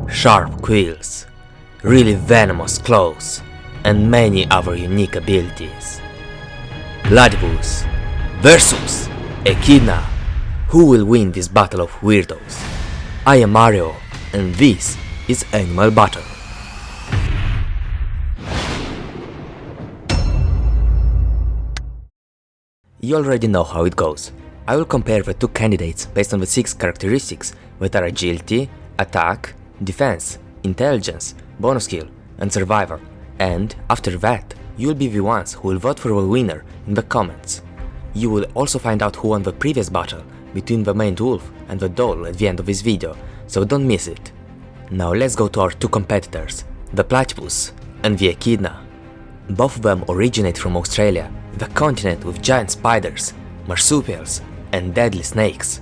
sharp quills, really venomous claws, and many other unique abilities. Platypus versus Echidna. Who will win this battle of weirdos? I am Mario, and this is Animal Battle. You already know how it goes. I will compare the two candidates based on the 6 characteristics that are agility, attack, defense, intelligence, bonus skill, and survival. And after that, you will be the ones who will vote for the winner in the comments. You will also find out who won the previous battle between the maned wolf and the Dhole at the end of this video, so don't miss it. Now let's go to our two competitors, the Platypus and the Echidna. Both of them originate from Australia, the continent with giant spiders, marsupials, and deadly snakes.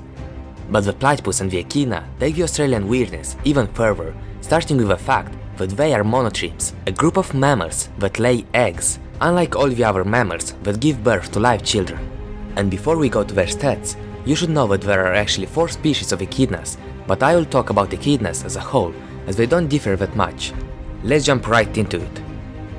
But the Platypus and the Echidna take the Australian weirdness even further, starting with the fact that they are monotremes, a group of mammals that lay eggs, unlike all the other mammals that give birth to live children. And before we go to their stats, you should know that there are actually 4 species of echidnas, but I will talk about echidnas as a whole, as they don't differ that much. Let's jump right into it.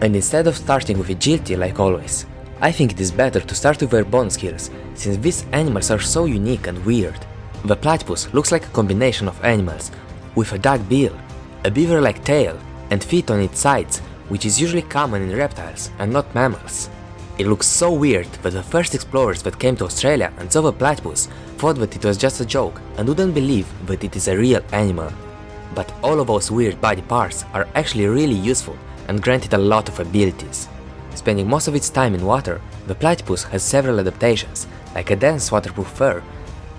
And instead of starting with agility like always, I think it is better to start with their bonus skills, since these animals are so unique and weird. The Platypus looks like a combination of animals, with a duck bill, a beaver-like tail, and feet on its sides, which is usually common in reptiles and not mammals. It looks so weird that the first explorers that came to Australia and saw the Platypus thought that it was just a joke and wouldn't believe that it is a real animal. But all of those weird body parts are actually really useful and grant it a lot of abilities. Spending most of its time in water, the Platypus has several adaptations, like a dense waterproof fur,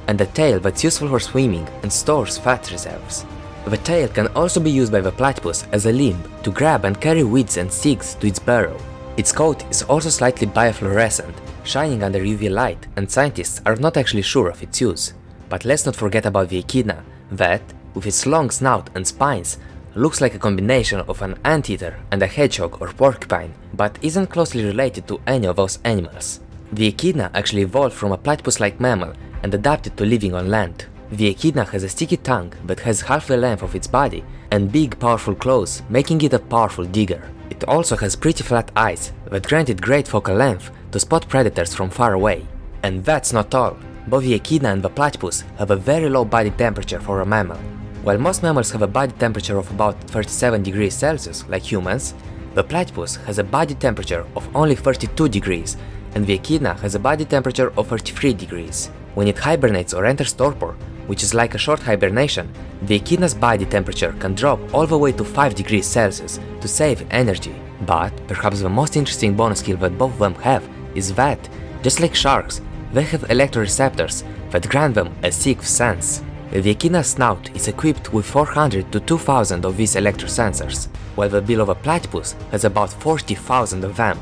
and a tail that's useful for swimming and stores fat reserves. The tail can also be used by the Platypus as a limb to grab and carry weeds and sticks to its burrow. Its coat is also slightly biofluorescent, shining under UV light, and scientists are not actually sure of its use. But let's not forget about the Echidna, that, with its long snout and spines, looks like a combination of an anteater and a hedgehog or porcupine, but isn't closely related to any of those animals. The Echidna actually evolved from a platypus-like mammal and adapted to living on land. The Echidna has a sticky tongue that has half the length of its body and big powerful claws, making it a powerful digger. It also has pretty flat eyes that grant it great focal length to spot predators from far away. And that's not all. Both the Echidna and the Platypus have a very low body temperature for a mammal. While most mammals have a body temperature of about 37 degrees Celsius, like humans, the Platypus has a body temperature of only 32 degrees, and the Echidna has a body temperature of 33 degrees. When it hibernates or enters torpor, which is like a short hibernation, the Echidna's body temperature can drop all the way to 5 degrees Celsius to save energy. But perhaps the most interesting bonus skill that both of them have is that, just like sharks, they have electroreceptors that grant them a sixth sense. The Echidna's snout is equipped with 400 to 2000 of these electrosensors, while the bill of a Platypus has about 40,000 of them.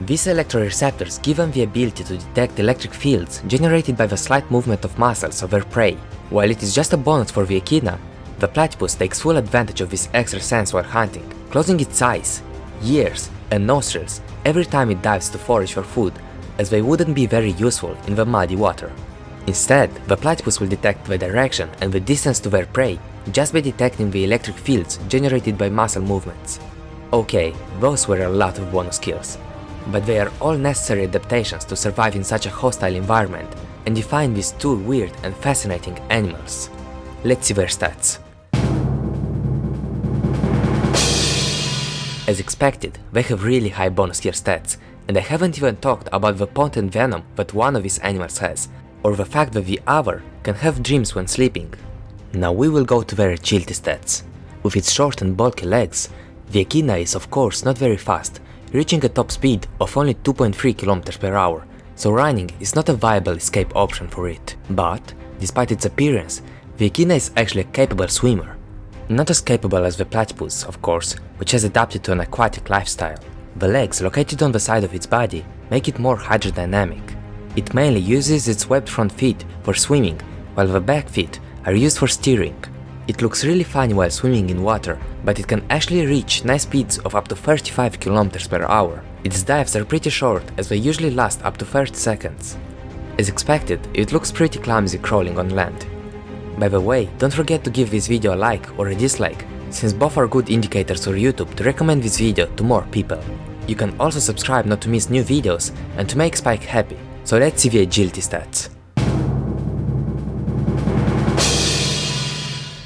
These electroreceptors give them the ability to detect electric fields generated by the slight movement of muscles of their prey. While it is just a bonus for the Echidna, the Platypus takes full advantage of this extra sense while hunting, closing its eyes, ears, and nostrils every time it dives to forage for food, as they wouldn't be very useful in the muddy water. Instead, the Platypus will detect the direction and the distance to their prey just by detecting the electric fields generated by muscle movements. Okay, those were a lot of bonus skills, but they are all necessary adaptations to survive in such a hostile environment and define these two weird and fascinating animals. Let's see their stats. As expected, they have really high bonus skill stats, and I haven't even talked about the potent venom that one of these animals has, or the fact that the other can have dreams when sleeping. Now we will go to their agility stats. With its short and bulky legs, the Echidna is of course not very fast, reaching a top speed of only 2.3 km per hour, so running is not a viable escape option for it. But, despite its appearance, the Echidna is actually a capable swimmer. Not as capable as the Platypus, of course, which has adapted to an aquatic lifestyle. The legs located on the side of its body make it more hydrodynamic. It mainly uses its webbed front feet for swimming, while the back feet are used for steering. It looks really funny while swimming in water, but it can actually reach nice speeds of up to 35 km per hour. Its dives are pretty short, as they usually last up to 30 seconds. As expected, it looks pretty clumsy crawling on land. By the way, don't forget to give this video a like or a dislike, since both are good indicators for YouTube to recommend this video to more people. You can also subscribe not to miss new videos and to make Spike happy. So let's see the agility stats.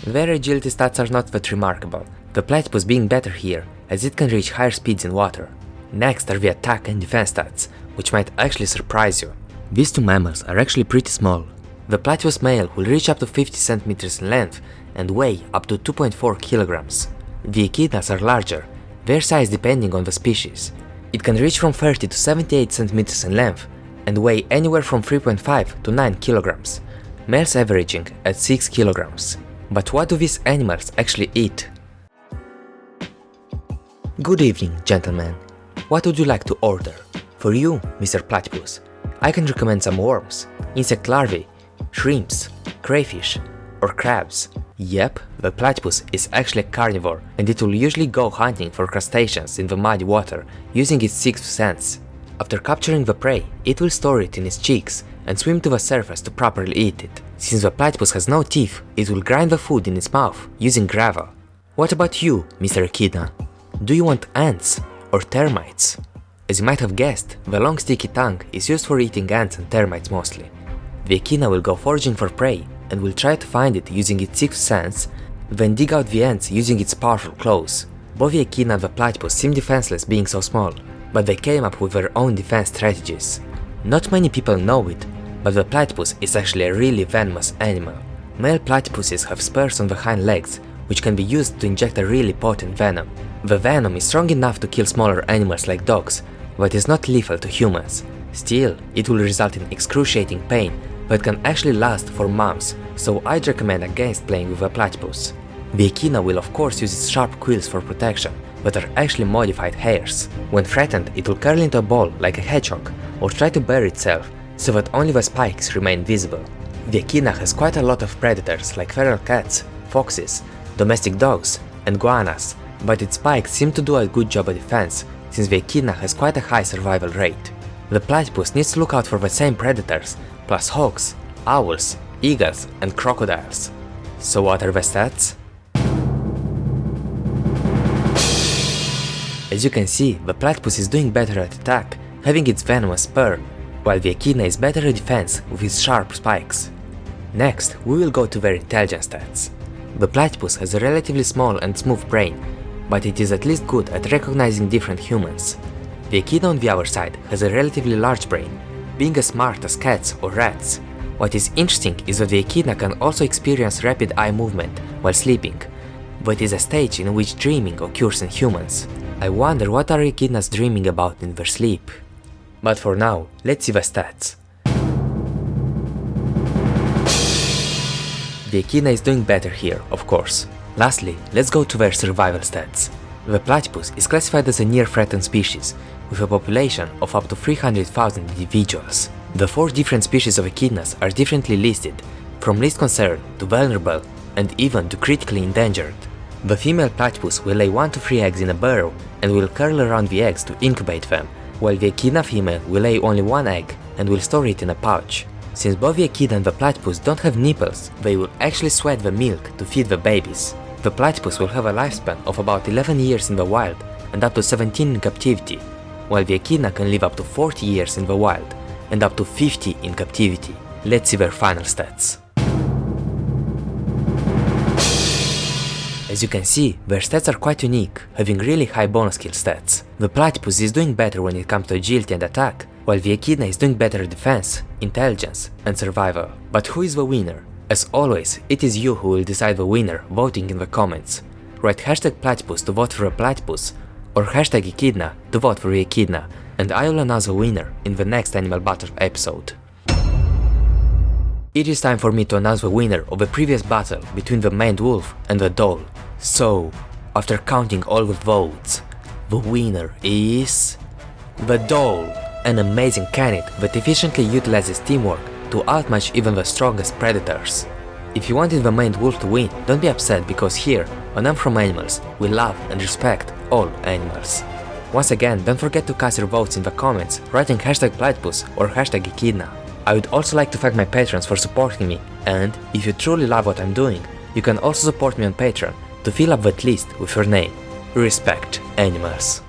Their agility stats are not that remarkable, the platypus being better here as it can reach higher speeds in water. Next are the attack and defense stats, which might actually surprise you. These two mammals are actually pretty small. The platypus male will reach up to 50 cm in length and weigh up to 2.4 kg. The echidnas are larger, their size depending on the species. It can reach from 30 to 78 cm in length and weigh anywhere from 3.5 to 9 kg, males averaging at 6 kg. But what do these animals actually eat? Good evening, gentlemen. What would you like to order? For you, Mr. Platypus, I can recommend some worms, insect larvae, shrimps, crayfish, or crabs. Yep, the platypus is actually a carnivore and it will usually go hunting for crustaceans in the muddy water using its sixth sense. After capturing the prey, it will store it in its cheeks and swim to the surface to properly eat it. Since the platypus has no teeth, it will grind the food in its mouth using gravel. What about you, Mr. Echidna? Do you want ants or termites? As you might have guessed, the long sticky tongue is used for eating ants and termites mostly. The echidna will go foraging for prey and will try to find it using its sixth sense, then dig out the ants using its powerful claws. Both the echidna and the platypus seem defenseless being so small, but they came up with their own defense strategies. Not many people know it, but the platypus is actually a really venomous animal. Male platypuses have spurs on the hind legs, which can be used to inject a really potent venom. The venom is strong enough to kill smaller animals like dogs, but is not lethal to humans. Still, it will result in excruciating pain that can actually last for months, so I'd recommend against playing with a platypus. The echidna will of course use its sharp quills for protection, but are actually modified hairs. When threatened, it will curl into a ball like a hedgehog, or try to bury itself so that only the spikes remain visible. The echidna has quite a lot of predators like feral cats, foxes, domestic dogs, and goannas, but its spikes seem to do a good job of defense, since the echidna has quite a high survival rate. The platypus needs to look out for the same predators, plus hawks, owls, eagles, and crocodiles. So what are the stats? As you can see, the platypus is doing better at attack, having its venomous spur, while the echidna is better at defense with its sharp spikes. Next, we will go to their intelligence stats. The platypus has a relatively small and smooth brain, but it is at least good at recognizing different humans. The echidna on the other side has a relatively large brain, being as smart as cats or rats. What is interesting is that the echidna can also experience rapid eye movement while sleeping, but is a stage in which dreaming occurs in humans. I wonder what are echidnas dreaming about in their sleep. But for now, let's see the stats. The echidna is doing better here, of course. Lastly, let's go to their survival stats. The platypus is classified as a near-threatened species, with a population of up to 300,000 individuals. The 4 different species of echidnas are differently listed, from least concern to vulnerable and even to critically endangered. The female platypus will lay 1 to 3 eggs in a burrow and will curl around the eggs to incubate them, while the echidna female will lay only 1 egg and will store it in a pouch. Since both the echidna and the platypus don't have nipples, they will actually sweat the milk to feed the babies. The platypus will have a lifespan of about 11 years in the wild and up to 17 in captivity, while the echidna can live up to 40 years in the wild and up to 50 in captivity. Let's see their final stats. As you can see, their stats are quite unique, having really high bonus skill stats. The platypus is doing better when it comes to agility and attack, while the echidna is doing better at defense, intelligence, and survival. But who is the winner? As always, it is you who will decide the winner voting in the comments. Write #platypus to vote for a platypus, or #echidna to vote for the echidna, and I will announce the winner in the next Animal Battle episode. It is time for me to announce the winner of the previous battle between the maned wolf and the dhole. So, after counting all the votes, the winner is the dhole, an amazing canid that efficiently utilizes teamwork to outmatch even the strongest predators. If you wanted the maned wolf to win, don't be upset, because here, on I'm From Animals, we love and respect all animals. Once again, don't forget to cast your votes in the comments, writing #platypus or #echidna. I would also like to thank my patrons for supporting me, and if you truly love what I'm doing, you can also support me on Patreon to fill up that list with your name. Respect animals.